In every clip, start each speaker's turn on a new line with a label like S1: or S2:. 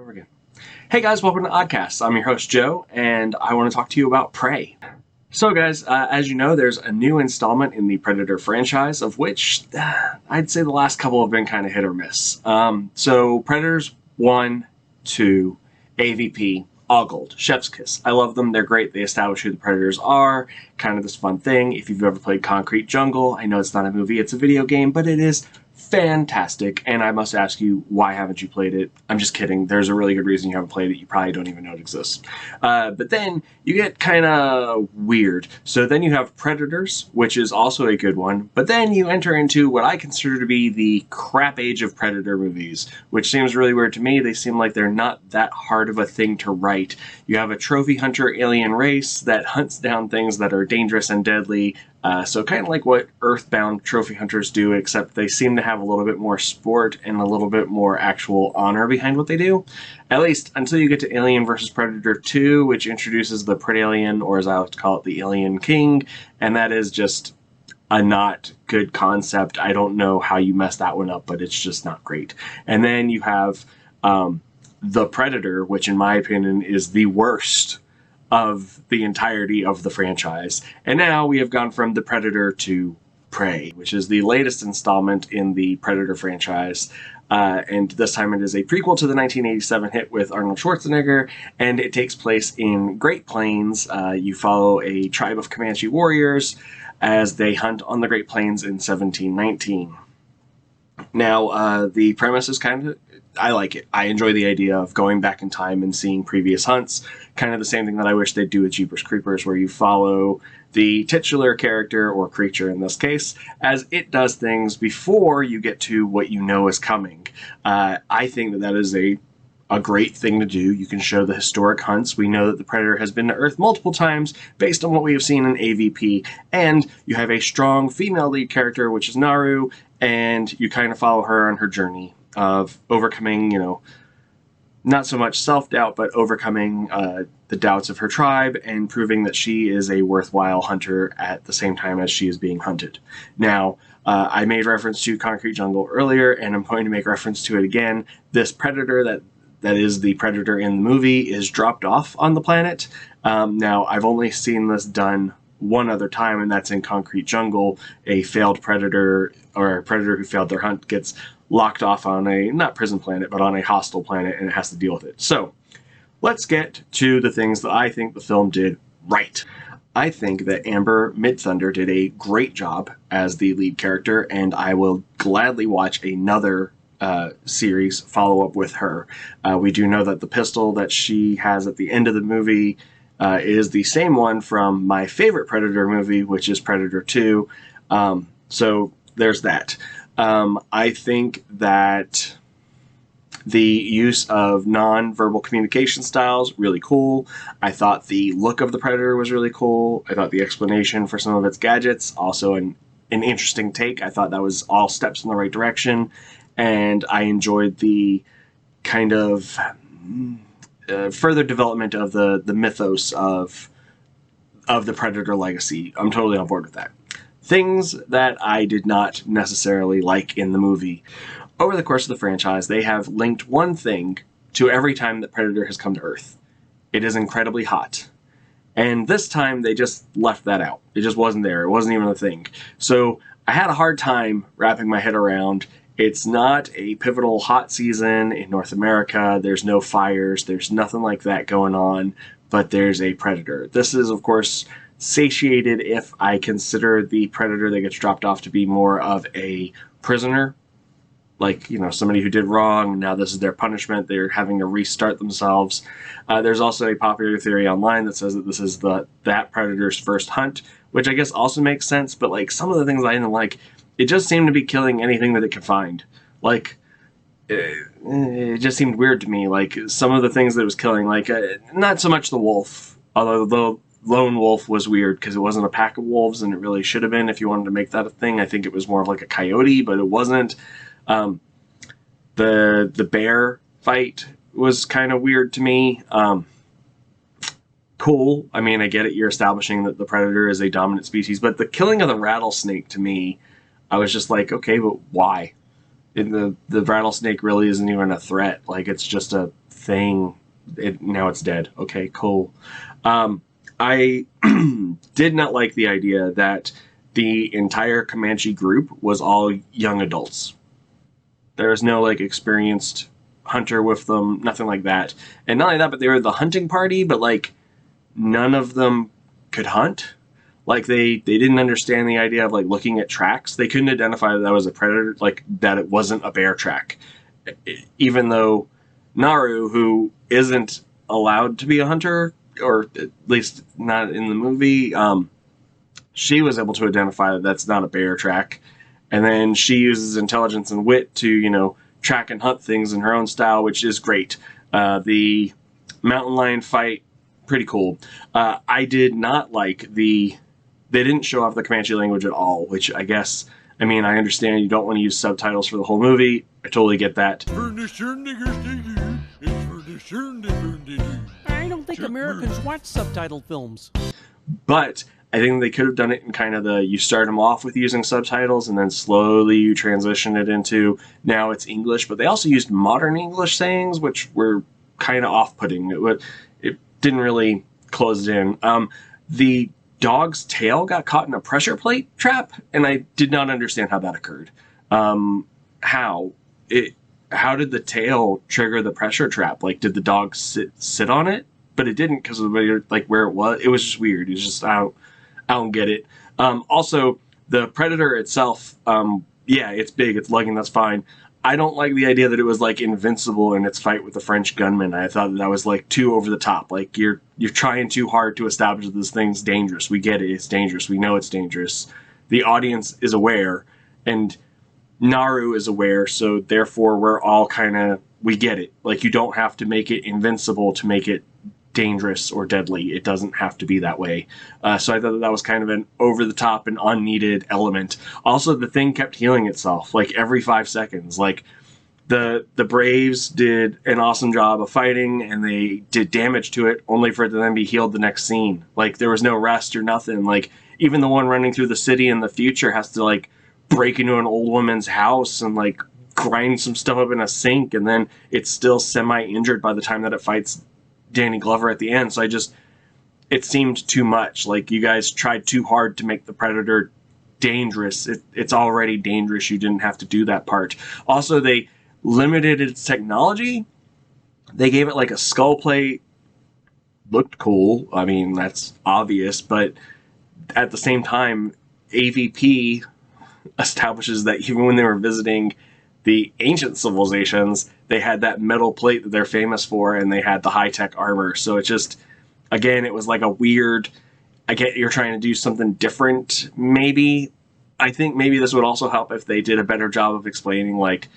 S1: Over again. Hey guys, welcome to Oddcast. I'm your host Joe, and I want to talk to you about Prey. So guys, as you know, there's a new installment in the Predator franchise, of which I'd say the last couple have been kind of hit or miss. So Predators 1, 2, AVP, all gold. Chef's kiss. I love them. They're great. They establish who the Predators are. Kind of this fun thing. If you've ever played Concrete Jungle, I know it's not a movie, it's a video game, but it is fantastic, and I must ask you, why haven't you played it? I'm just kidding. There's a really good reason you haven't played it. You probably don't even know it exists. But then you get kind of weird. So then you have Predators, which is also a good one, but then you enter into what I consider to be the crap age of Predator movies, which seems really weird to me. They seem like they're not that hard of a thing to write. You have a trophy hunter alien race that hunts down things that are dangerous and deadly, so kind of like what Earthbound trophy hunters do, except they seem to have a little bit more sport and a little bit more actual honor behind what they do. At least until you get to Alien vs. Predator 2, which introduces the Predalien, or as I like to call it, the Alien King, and that is just a not good concept. I don't know how you mess that one up, but it's just not great. And then you have the Predator, which in my opinion is the worst of the entirety of the franchise. And now we have gone from the Predator to Prey, which is the latest installment in the Predator franchise. And this time it is a prequel to the 1987 hit with Arnold Schwarzenegger, and it takes place in Great Plains. You follow a tribe of Comanche warriors as they hunt on the Great Plains in 1719. Now, the premise is kind of, I like it. I enjoy the idea of going back in time and seeing previous hunts. Kind of the same thing that I wish they'd do with Jeepers Creepers, where you follow the titular character, or creature in this case, as it does things before you get to what you know is coming. I think that that is a great thing to do. You can show the historic hunts. We know that the Predator has been to Earth multiple times based on what we have seen in AVP, and you have a strong female lead character, which is Naru, and you kind of follow her on her journey of overcoming, not so much self-doubt, but overcoming the doubts of her tribe and proving that she is a worthwhile hunter at the same time as she is being hunted. Now, I made reference to Concrete Jungle earlier, and I'm going to make reference to it again. This Predator that is the Predator in the movie is dropped off on the planet. Now, I've only seen this done one other time, and that's in Concrete Jungle. A failed Predator, or a Predator who failed their hunt, gets locked off on a, not prison planet, but on a hostile planet, and it has to deal with it. So, let's get to the things that I think the film did right. I think that Amber Midthunder did a great job as the lead character, and I will gladly watch another series follow-up with her. We do know that the pistol that she has at the end of the movie is the same one from my favorite Predator movie, which is Predator 2. So there's that. I think that the use of non-verbal communication styles, really cool. I thought the look of the Predator was really cool. I thought the explanation for some of its gadgets, also an interesting take. I thought that was all steps in the right direction. And I enjoyed the kind of further development of the mythos of the Predator legacy. I'm totally on board with that. Things that I did not necessarily like in the movie. Over the course of the franchise, they have linked one thing to every time that Predator has come to Earth. It is incredibly hot. And this time, they just left that out. It just wasn't there. It wasn't even a thing. So I had a hard time wrapping my head around. It's not a pivotal hot season in North America. There's no fires. There's nothing like that going on. But there's a Predator. This is, of course, satiated if I consider the Predator that gets dropped off to be more of a prisoner. Like, somebody who did wrong, now this is their punishment, they're having to restart themselves. There's also a popular theory online that says that this is that Predator's first hunt, which I guess also makes sense, but like some of the things I didn't like, it just seemed to be killing anything that it could find. Like, it just seemed weird to me, like some of the things that it was killing, like not so much the wolf, although the lone wolf was weird because it wasn't a pack of wolves, and it really should have been if you wanted to make that a thing. I think it was more of like a coyote, but it wasn't. The bear fight was kind of weird to me. Cool. I mean, I get it. You're establishing that the Predator is a dominant species, but the killing of the rattlesnake to me, I was just like, okay, but why? The rattlesnake really isn't even a threat. Like, it's just a thing. Now it's dead. Okay, cool. I did not like the idea that the entire Comanche group was all young adults. There was no like experienced hunter with them, nothing like that. And not only that, but they were the hunting party, but like none of them could hunt. Like they didn't understand the idea of like looking at tracks. They couldn't identify that was a predator, like that it wasn't a bear track. Even though Naru, who isn't allowed to be a hunter, or at least not in the movie, she was able to identify that that's not a bear track. And then she uses intelligence and wit to, track and hunt things in her own style, which is great. The mountain lion fight, pretty cool. I did not like they didn't show off the Comanche language at all, which I understand you don't want to use subtitles for the whole movie. I totally get that.
S2: I don't think Americans watch subtitled films.
S1: But I think they could have done it in kind of you start them off with using subtitles and then slowly you transition it into now it's English. But they also used modern English sayings, which were kind of off-putting. It didn't really close it in. The dog's tail got caught in a pressure plate trap, and I did not understand how that occurred. How did the tail trigger the pressure trap? Like, did the dog sit on it? But it didn't, because of where it was. It was just weird. It's just I don't get it. Also, the predator itself, it's big, it's lugging, that's fine. I don't like the idea that it was like invincible in its fight with the French gunman. I thought that was like too over the top. Like you're trying too hard to establish that this thing's dangerous. We get it, it's dangerous. We know it's dangerous. The audience is aware, and Naru is aware, so therefore we're all we get it. Like, you don't have to make it invincible to make it dangerous or deadly. It doesn't have to be that way. So I thought that was kind of an over-the-top and unneeded element. Also, the thing kept healing itself, like, every 5 seconds. Like, the Braves did an awesome job of fighting, and they did damage to it, only for it to then be healed the next scene. Like, there was no rest or nothing. Like, even the one running through the city in the future has to, like, break into an old woman's house and, like, grind some stuff up in a sink, and then it's still semi-injured by the time that it fights Danny Glover at the end. So it seemed too much. Like, you guys tried too hard to make the Predator dangerous. It's already dangerous. You didn't have to do that part. Also, they limited its technology. They gave it like a skull plate. Looked cool. I mean, that's obvious, but at the same time, AVP establishes that even when they were visiting the ancient civilizations, they had that metal plate that they're famous for, and they had the high-tech armor. So it just, again, it was like a weird, I get you're trying to do something different, maybe. I think maybe this would also help if they did a better job of explaining, like,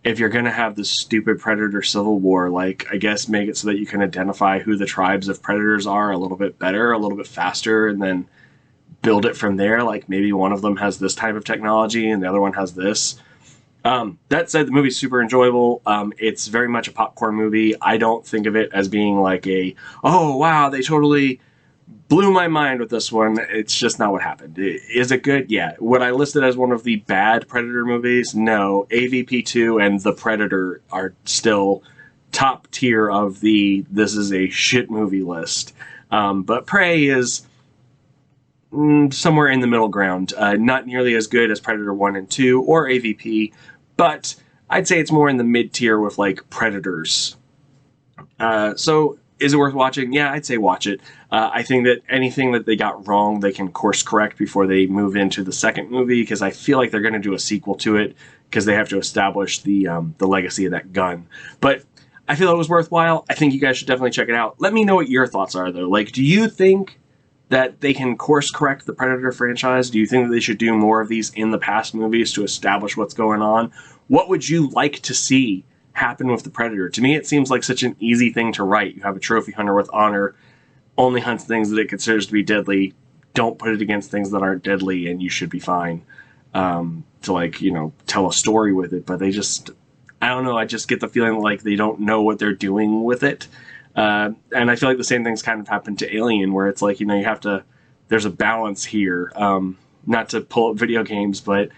S1: if you're going to have this stupid predator civil war, like, I guess make it so that you can identify who the tribes of predators are a little bit better, a little bit faster, and then build it from there. Like, maybe one of them has this type of technology and the other one has this. That said, the movie's super enjoyable. It's very much a popcorn movie. I don't think of it as being like oh, wow, they totally blew my mind with this one. It's just not what happened. Is it good? Yeah. Would I list it as one of the bad Predator movies? No. AVP2 and The Predator are still top tier of this is a shit movie list. But Prey is somewhere in the middle ground. Not nearly as good as Predator 1 and 2 or AVP, but I'd say it's more in the mid-tier with, like, Predators. So, is it worth watching? Yeah, I'd say watch it. I think that anything that they got wrong, they can course correct before they move into the second movie, because I feel like they're going to do a sequel to it, because they have to establish the legacy of that gun. But I feel it was worthwhile. I think you guys should definitely check it out. Let me know what your thoughts are, though. Like, do you think that they can course correct the Predator franchise? Do you think that they should do more of these in the past movies to establish what's going on? What would you like to see happen with the Predator? To me, it seems like such an easy thing to write. You have a trophy hunter with honor, only hunts things that it considers to be deadly. Don't put it against things that aren't deadly, and you should be fine. To, like, tell a story with it. But they just, I don't know, I just get the feeling like they don't know what they're doing with it. And I feel like the same thing's kind of happened to Alien, where it's like, you have to, there's a balance here. Not to pull up video games, but,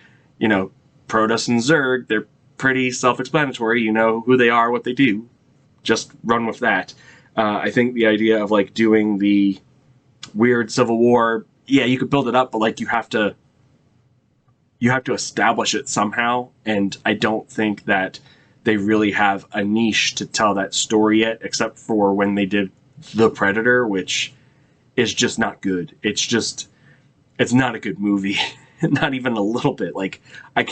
S1: Protoss and Zerg, they're pretty self-explanatory. You know who they are, what they do. Just run with that. I think the idea of like doing the weird Civil War, yeah, you could build it up, but like you have to establish it somehow, and I don't think that they really have a niche to tell that story yet, except for when they did The Predator, which is just not good. It's not a good movie. Not even a little bit. Like, I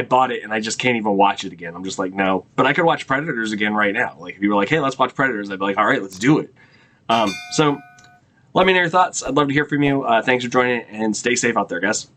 S1: bought it and I just can't even watch it again. I'm just like, no. But I could watch Predators again right now. Like, if you were like, hey, let's watch Predators, I'd be like, all right, let's do it. So let me know your thoughts. I'd love to hear from you. Thanks for joining, and stay safe out there, guys.